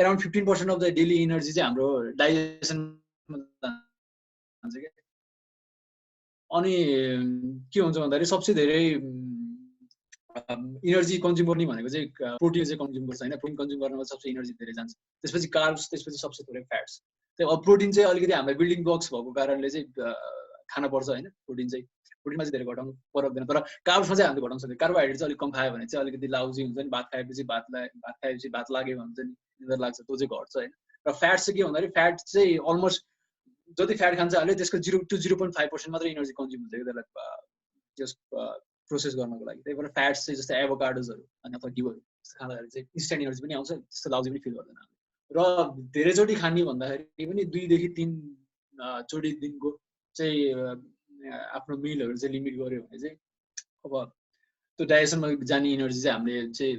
around 15% of the daily energy चाहिँ हाम्रो डाइजेसनमा जान्छ क्या। अनि के हुन्छ भन्दाखेरि सबसे धेरै इनर्जी कन्ज्युम गर्ने भनेको चाहिँ प्रोटिन चाहिँ कन्ज्युम गर्छ होइन। प्रोटिन कन्ज्युम गर्नमा सबसे इनर्जी धेरै जान्छ, त्यसपछि कार्ब्स, त्यसपछि सबसे थोरै फ्याट्स। त्यही अब प्रोटिन चाहिँ अलिकति हामीलाई बिल्डिङ ब्लक्स भएको कारणले चाहिँ खानुपर्छ होइन। प्रोटिन चाहिँ धेरै घटाउनु पर्दैन, तर कार्ब्समा चाहिँ हामीले घटाउन सक्दैन। कार्बोहाइड्रेट चाहिँ अलिक कम खायो भने चाहिँ अलिकति लाउजी हुन्छ नि, भात खाएपछि भात लाग्यो भने चाहिँ निद्रा लाग्छ, त्यो चाहिँ घट्छ होइन। र फ्याट्स चाहिँ के भन्दाखेरि फ्याट चाहिँ अलमोस्ट जति फ्याट खान्छ अहिले त्यसको 0 to 0.5% मात्रै इनर्जी कन्ज्युम हुन्छ कि त्यसलाई जस प्रोसेस गर्नको लागि। त्यही भएर फ्याट्स चाहिँ जस्तै एभोकाडोजहरू अनि अथवा घिउहरू खाँदाखेरि चाहिँ इन्स्ट्यान्ट एनर्जी पनि आउँछ, त्यस्तो लाउजी पनि फिल गर्दैन। र धेरैचोटि खाने भन्दाखेरि पनि 2 देखि 3 चोटि दिनको चाहिँ आफ्नो मिलहरू चाहिँ लिमिट गऱ्यो भने चाहिँ अब त्यो डाइजेसनमा जाने इनर्जी चाहिँ हामीले चाहिँ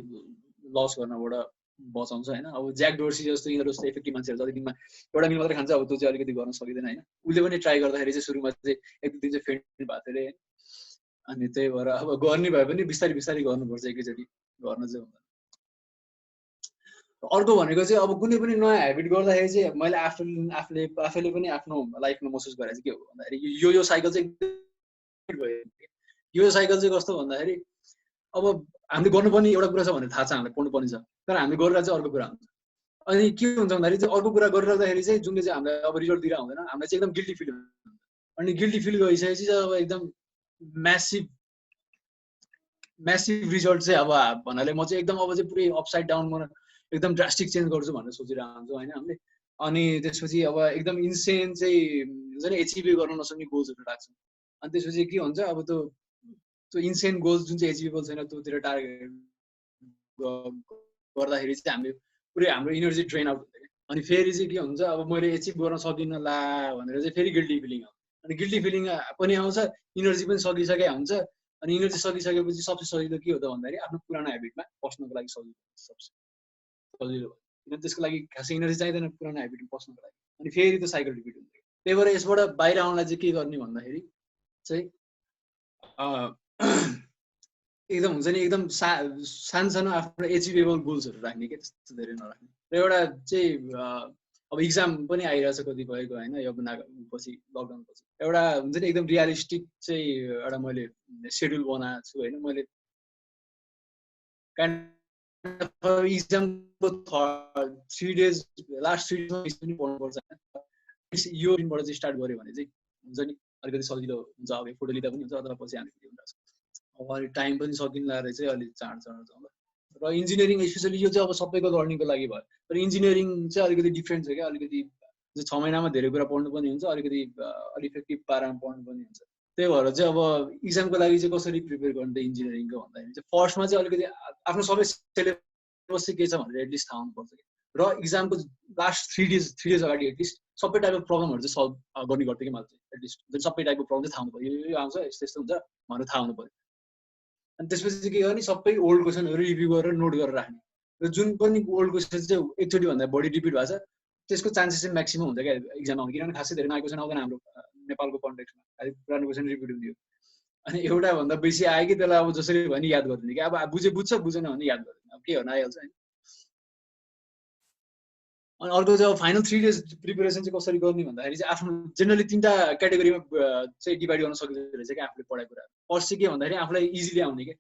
लस गर्नबाट बचाउँछ होइन। अब ज्याक डोर्सी जस्तो यिनीहरू जस्तो इफेक्टिभ मान्छेहरू जति दिनमा एउटा मिल मात्रै खान्छ, अब त्यो चाहिँ अलिकति गर्न सकिँदैन होइन। उसले पनि ट्राई गर्दाखेरि चाहिँ सुरुमा चाहिँ 1-2 दिन चाहिँ फेन्ट भएको थियो अरे, अनि त्यही भएर अब गर्ने भए पनि बिस्तारै बिस्तारै गर्नुपर्छ, एकैचोटि गर्न चाहिँ हुँदैन। अर्को भनेको चाहिँ अब कुनै पनि नयाँ हेबिट गर्दाखेरि चाहिँ मैले आफैले पनि आफ्नो लाइफमा महसुस गरेको चाहिँ के हो भन्दाखेरि यो साइकल चाहिँ यो साइकल चाहिँ कस्तो भन्दाखेरि अब हामीले गर्नुपर्ने एउटा कुरा छ भनेर थाहा छ, हामीलाई पढ्नुपर्ने छ, तर हामीले गरेर चाहिँ अर्को कुरा हुन्छ। अनि के हुन्छ भन्दाखेरि चाहिँ अर्को कुरा गरिरहँदाखेरि चाहिँ जुनले चाहिँ हामीलाई अब रिजल्ट दिएर हुँदैन, हामीलाई चाहिँ एकदम गिल्टी फिल हुन्छ। अनि गिल्टी फिल गरिसकेपछि चाहिँ अब एकदम म्यासिभ रिजल्ट चाहिँ अब भन्नाले म चाहिँ एकदम अब चाहिँ पुरै अपसाइड डाउन एकदम ड्रास्टिक चेन्ज गर्छु भनेर सोचिरहेको हुन्छु होइन हामीले। अनि त्यसपछि अब एकदम इन्सेन चाहिँ हुन्छ नि, एचिभ गर्न नसक्ने गोल्सहरू राख्छौँ। अनि त्यसपछि के हुन्छ अब त्यो इन्सेन गोल्स जुन चाहिँ एचिभेबल छैन त्योतिर टार्गेट गर्दाखेरि चाहिँ हामीले पुरै हाम्रो इनर्जी ड्रेन आउट हुन्छ क्या। अनि फेरि चाहिँ के हुन्छ, अब मैले एचिभ गर्न सकिनँ ला भनेर चाहिँ फेरि गिल्टी फिलिङ आउँछ। अनि गिल्टी फिलिङ पनि आउँछ, इनर्जी पनि सकिसकेको हुन्छ। अनि इनर्जी सकिसकेपछि सबसे सजिलो के हो त भन्दाखेरि आफ्नो पुरानो हेबिटमा पस्नको लागि सजिलो, सबसे सजिलो। किनभने त्यसको लागि खासै इनर्जी चाहिँदैन पुरानो हेबिटमा पस्नको लागि। अनि फेरि त्यो साइकल रिपिट हुन्छ। त्यही भएर यसबाट बाहिर आउनलाई चाहिँ के गर्ने भन्दाखेरि चाहिँ एकदम हुन्छ नि, एकदम सानो आफ्नो एचिभेबल गोल्सहरू राख्ने क्या, त्यस्तो धेरै नराख्ने। र एउटा चाहिँ अब इक्जाम पनि आइरहेछ कतिपयको होइन यो पछि लकडाउन पछि एउटा हुन्छ नि एकदम रियलिस्टिक चाहिँ एउटा मैले सेड्युल बनाएको छु होइन मैले इक्जामको 3 डेज लास्ट 3 डेज पनि पढ्नुपर्छ होइन यो दिनबाट चाहिँ स्टार्ट गऱ्यो भने चाहिँ हुन्छ नि अलिकति सजिलो हुन्छ अब फोटो लिँदा पनि हुन्छ अथवा पछि हामी अब अलिक टाइम पनि सकिँला चाहिँ अलिक चाँड जाउँला र इन्जिनियरिङ स्पेसली यो चाहिँ अब सबैको लर्निङको लागि भयो तर इन्जिनियरिङ चाहिँ अलिकति डिफ्रेन्ट छ क्या अलिकति 6 महिनामा धेरै कुरा पढ्नु पनि हुन्छ अलिकति इफेक्टिभ पारामा पढ्नु पनि हुन्छ त्यही भएर चाहिँ अब इक्जामको लागि चाहिँ कसरी प्रिपेयर गर्नु त इन्जिनियरिङको भन्दाखेरि चाहिँ फर्स्टमा चाहिँ अलिकति आफ्नो सबै सिलेबस चाहिँ के छ भनेर एटलिस्ट थाहा हुनुपर्छ कि र इक्जामको लास्ट 3 डेज अगाडि एटलिस्ट सबै टाइपको प्रब्लमहरू चाहिँ सल्भ गर्ने गर्थ्यो कि मैले चाहिँ एटलिस्ट सबै टाइपको प्रब्लम चाहिँ थाहा हुनु पऱ्यो यो आउँछ यस्तो यस्तो हुन्छ भनेर थाहा हुनु पऱ्यो अनि त्यसपछि के गर्ने सबै ओल्ड क्वेसनहरू रिभ्यू गरेर नोट गरेर राख्ने र जुन पनि ओल्ड क्वेसन चाहिँ एकचोटि भन्दा बढी रिपिट भएको छ त्यसको चान्सेस चाहिँ म्याक्सिमम हुन्छ क्या इक्जाममा किनभने खासै धेरै नयाँ क्वेसन आउँदैन हाम्रो नेपालको कन्टेक्समा खालि पुरानो क्वेसन रिपिट हुने हो अनि एउटा भन्दा बेसी आयो कि त्यसलाई अब जसरी भयो नि याद गरिदिने कि अब बुझ्छ बुझेन भने याद गरिदिने अब के गर्न आइहाल्छ होइन अनि अर्को चाहिँ अब फाइनल 3 डेज प्रिपेरेसन चाहिँ कसरी गर्ने भन्दाखेरि चाहिँ आफ्नो जेनरली 3टा क्याटेगोरीमा चाहिँ डिभाइड गर्न सकिँदो रहेछ क्या आफूले पढाएको कुरा फर्स्ट चाहिँ के भन्दाखेरि आफूलाई इजिली आउने क्या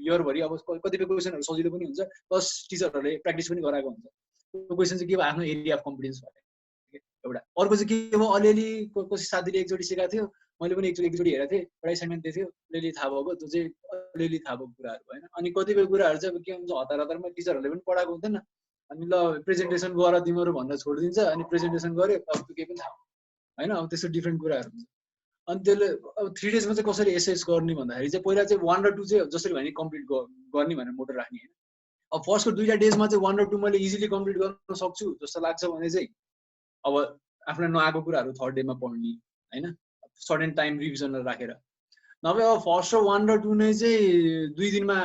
इयरभरि अब कतिपय क्वेसनहरू सजिलो पनि हुन्छ प्लस टिचरहरूले प्र्याक्टिस पनि गराएको हुन्छ त्यो क्वेसन चाहिँ के भयो आफ्नो एरिया अफ कम्पिटेन्स भयो एउटा अर्को चाहिँ के भयो अलिअलि कसै साथीले एकचोटि सिकाएको थियो मैले पनि एकचोटि हेरेको थिएँ एउटा एसाइनमेन्ट दिएको थियो अलिअलि थाहा भएको त्यो चाहिँ अलिअलि थाहा भएको कुराहरू होइन अनि कतिपय कुराहरू चाहिँ अब के हुन्छ हतारमा टिचरहरूले पनि पढाएको हुँदैन अनि ल प्रेजेन्टेसन गर तिमीहरू भनेर छोडिदिन्छ अनि प्रेजेन्टेसन गऱ्यो अब केही पनि थाहा होइन अब त्यस्तो डिफ्रेन्ट कुराहरू हुन्छ अनि त्यसले अब 3 डेजमा चाहिँ कसरी एसेस गर्ने भन्दाखेरि चाहिँ पहिला चाहिँ 1 र 2 चाहिँ जसरी भने कम्प्लिट गर्ने भनेर मोटर राख्ने होइन अब फर्स्टको 2टा डेजमा चाहिँ 1 र 2 मैले इजिली कम्प्लिट गर्न सक्छु जस्तो लाग्छ भने चाहिँ अब आफूलाई नआएको कुराहरू 3rd डेमा पढ्ने होइन सर्टेन टाइम रिभिजनहरू राखेर नभए अब फर्स्ट र 1 र 2 नै चाहिँ 2 दिनमा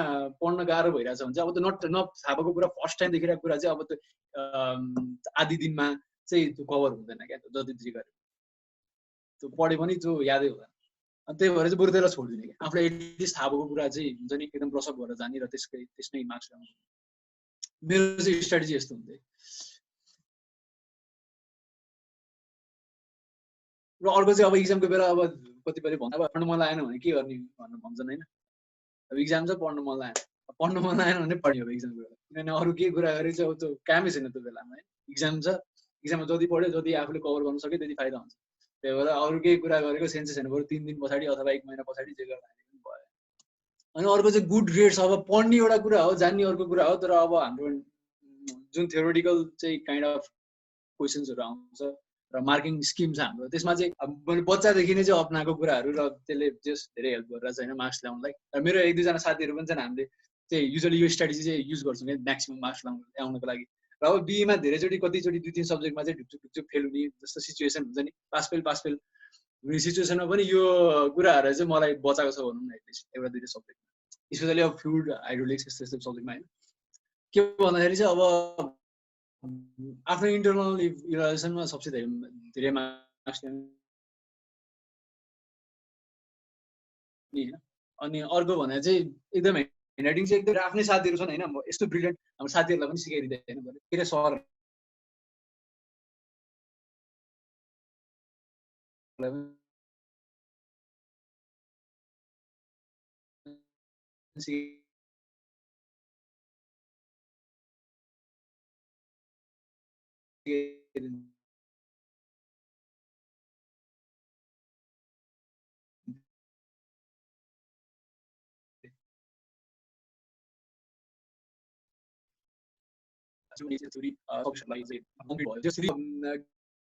पढ्न गाह्रो भइरहेछ भने चाहिँ अब त्यो नथाहा भएको कुरा फर्स्ट टाइम देखिरहेको कुरा चाहिँ अब त्यो आधी दिनमा चाहिँ त्यो कभर हुँदैन क्या जति जे गरे त्यो पढे पनि त्यो यादै हुँदैन अनि त्यही भएर चाहिँ बरु त्यसलाई छोडिदिने क्या आफूलाई एटलिस्ट थाहा भएको कुरा चाहिँ हुन्छ नि एकदम ब्रसअप गरेर जाने र त्यसमै मार्क्स ल्याउनु मेरो चाहिँ स्ट्राटेजी यस्तो हुन्छ र अर्को चाहिँ अब इक्जामको बेला अब कतिपयले भन्दा अब पढ्नु मन लागेन भने के गर्ने भनेर भन्छन् होइन अब इक्जाम चाहिँ पढ्नु मन लागेन भने पढ्ने हो इक्जामको बेला किनभने अरू केही कुरा गरेर चाहिँ अब त्यो कामै छैन त्यो बेलामा होइन इक्जाममा जति पढ्यो जति आफूले कभर गर्न सक्यो त्यति फाइदा हुन्छ त्यही भएर अरू केही कुरा गरेको सेन्सेस छैन बरु 3 दिन पछाडि अथवा 1 महिना पछाडि जे गर्दाखेरि पनि भयो अनि अर्को चाहिँ गुड ग्रेड्स अब पढ्ने एउटा कुरा हो जान्ने अर्को कुरा हो तर अब हाम्रो जुन थ्योरिटिकल चाहिँ काइन्ड अफ क्वेसन्सहरू आउँछ र मार्किङ स्किम छ हाम्रो त्यसमा चाहिँ मैले बच्चादेखि नै चाहिँ अप्नाएको कुराहरू र त्यसले जस धेरै हेल्प गरिरहेको छ होइन मार्क्स ल्याउनलाई र मेरो 1-2 जना साथीहरू पनि छन् हामीले चाहिँ युजली यो स्ट्राटेजी चाहिँ युज गर्छौँ क्या म्याक्सिमम मार्क्स ल्याउनको लागि र अब बीमा धेरैचोटि कतिचोटि 2-3 सब्जेक्टमा चाहिँ ढुकचुक फेल हुने जस्तो सिचुएसन हुन्छ नि पास फेल हुने सिचुएसनमा पनि यो कुराहरू चाहिँ मलाई बचाएको छ भनौँ न एटलिस्ट एउटा 2 सब्जेक्टमा स्पेसली अब फ्लुइड हाइड्रोलिक्स यस्तो सब्जेक्टमा होइन के भन्दाखेरि चाहिँ अब आफ्नो इन्टरनल इभ्यालुएसनमा सबसे धेरै मार्क्स ल्याउने अनि अर्को भने चाहिँ एकदम ह्यान्डराइटिङ चाहिँ एकदम आफ्नै साथीहरू छन् होइन यस्तो ब्रिलियन्ट हाम्रो साथीहरूलाई पनि सिकाइदिँदैन के अरे सर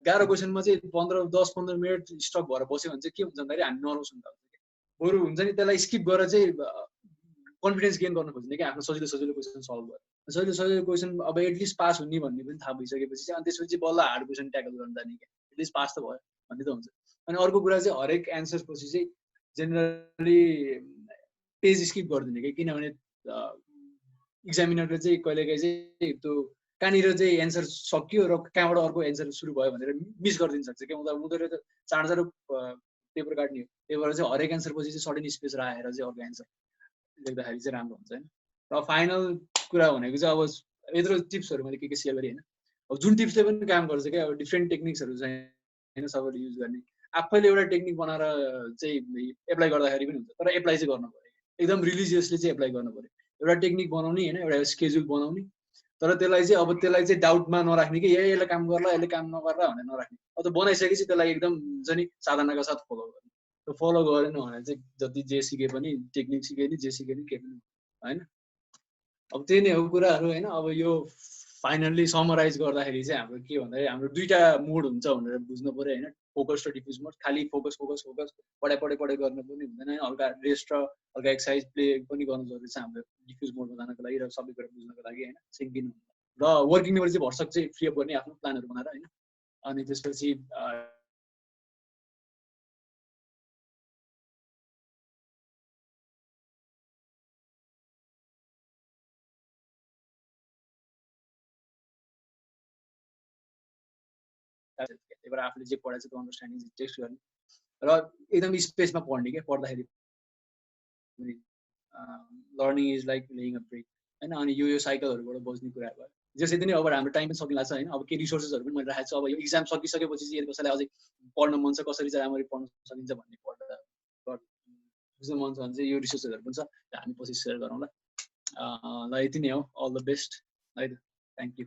गाह्रो क्वेसनमा चाहिँ 10-15 मिनट स्टक भएर बस्यो भने चाहिँ के हुन्छ भन्दाखेरि हामी नर्भस हुन्छ बरु हुन्छ नि त्यसलाई स्किप गरेर चाहिँ कन्फिडेन्स गेन गर्न खोज्ने क्या आफ्नो सजिलो क्वेसन सल्भ गरेर सजिलो क्वेसन अब एटलिस्ट पास हुने भन्ने पनि थाहा भइसकेपछि चाहिँ अनि त्यसपछि बल्ल हार्ड क्वेसन ट्याकल गर्न जाने क्या एटलिस्ट पास त भयो भन्ने त हुन्छ अनि अर्को कुरा चाहिँ हरेक एन्सर पछि चाहिँ जेनरली पेज स्किप गरिदिने कि किनभने इक्जामिनरले चाहिँ कहिलेकाहीँ चाहिँ त्यो कहाँनिर चाहिँ एन्सर सकियो र कहाँबाट अर्को एन्सर सुरु भयो भनेर मिस गरिदिनु सक्छ क्या उनीहरू त चाँडो पेपर काट्ने हो त्यही भएर चाहिँ हरेक एन्सर पछि चाहिँ सर्टेन स्पेस राखेर चाहिँ अर्को एन्सर लेख्दाखेरि चाहिँ राम्रो हुन्छ होइन र फाइनल कुरा भनेको चाहिँ अब यत्रो टिप्सहरू मैले के सेयर गरेँ होइन अब जुन टिप्सले पनि काम गर्छ क्या, अब डिफ्रेन्ट टेक्निक्सहरू चाहिँ होइन सबैले युज गर्ने। आफैले एउटा टेक्निक बनाएर चाहिँ एप्लाई गर्दाखेरि पनि हुन्छ, तर एप्लाई चाहिँ गर्नु पऱ्यो, एकदम रिलिजियसली चाहिँ एप्लाई गर्नु पऱ्यो। एउटा टेक्निक बनाउने होइन, एउटा स्केड्युल बनाउने, तर त्यसलाई चाहिँ अब त्यसलाई चाहिँ डाउटमा नराख्ने कि यसले काम गर्ला यसले काम नगर्ला भनेर नराख्ने। अब त बनाइसकेपछि त्यसलाई एकदम हुन्छ नि साधनाका साथ फलो गर्ने। त्यो फलो गरेन भने चाहिँ जति जे सिके पनि टेक्निक सिके नि जे सिके नि केही पनि होइन। अब त्यही नै हो कुराहरू होइन। अब यो फाइनल्ली समराइज गर्दाखेरि चाहिँ हाम्रो के भन्दाखेरि हाम्रो दुईटा मोड हुन्छ भनेर बुझ्नु पऱ्यो होइन, फोकस र डिफ्युज मोड। खालि फोकस फोकस फोकस पढाइ गर्नु पनि हुँदैन, हल्का रेस्ट र हल्का एक्सर्साइज प्ले पनि गर्नु जरुरी छ हाम्रो डिफ्युज मोडमा जानको लागि र सबै कुरा बुझ्नको लागि होइन, सिङ्किन र वर्किङ मेमोरी चाहिँ भरसक चाहिँ फ्री अप गर्ने आफ्नो प्लानहरू बनाएर होइन। अनि त्यसपछि त्यही भएर आफूले जे पढाएको छ त्यो अन्डरस्ट्यान्डिङ टेस्ट गर्ने र एकदम स्पेसमा पढ्ने क्या, पढ्दाखेरि learning is like laying a break होइन। अनि यो साइकलहरूबाट बस्ने कुरा भयो। जसै पनि अब हाम्रो टाइम पनि सकिला छ होइन। अब के रिसोर्सेसहरू पनि मैले राखेको छु। अब यो इक्जाम सकिसकेपछि चाहिँ कसैलाई अझै पढ्न मन छ, कसरी चाहिँ राम्ररी पढ्न सकिन्छ भन्ने बुझ्न मन छ भने चाहिँ यो रिसोर्सेसहरू पनि छ, हामी पछि सेयर गरौँला। ल यति नै हो, अल द बेस्ट है त, थ्याङ्क यू।